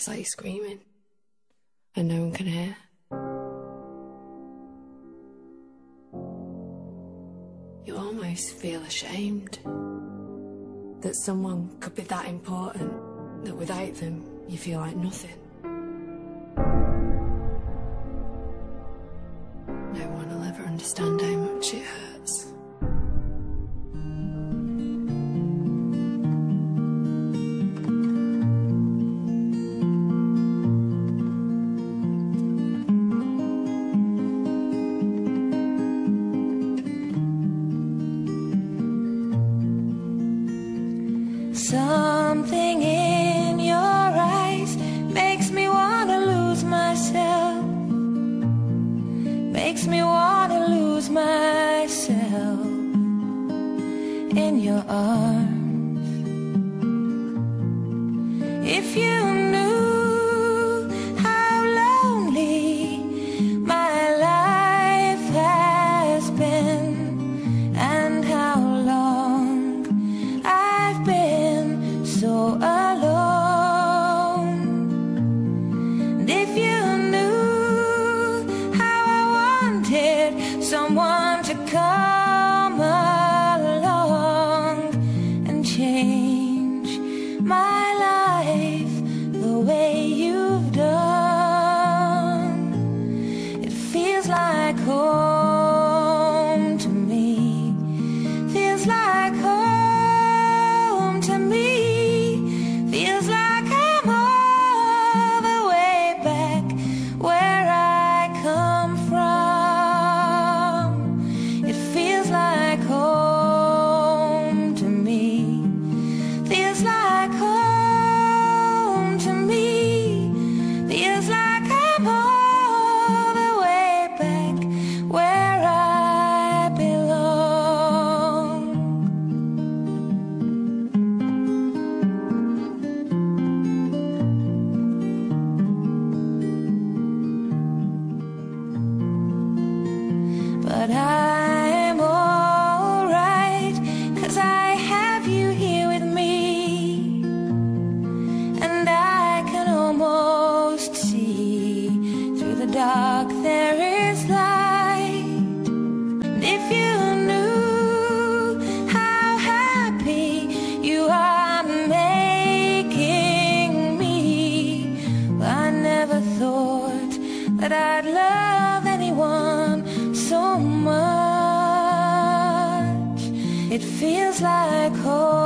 It's like you're screaming and no one can hear. You almost feel ashamed that someone could be that important, that without them you feel like nothing. No one will ever understand how much it hurts. Something in your eyes makes me want to lose myself, makes me want to lose myself in your arms. If you knew how lonely my life has been and how long I've been so alone, and if you knew how I wanted someone to come along and change my life the way you've done, it feels like home to me, feels like home to me, feels like I'm all the way back where I come from. It feels like home to me, feels like home to me, feels like I'm all the way back where I belong. But I'm alright, 'cause I have you here with me, and I can almost see through the dark there is light. And if you knew how happy you are making me, well, I never thought that I'd love anyone so much. It feels like home.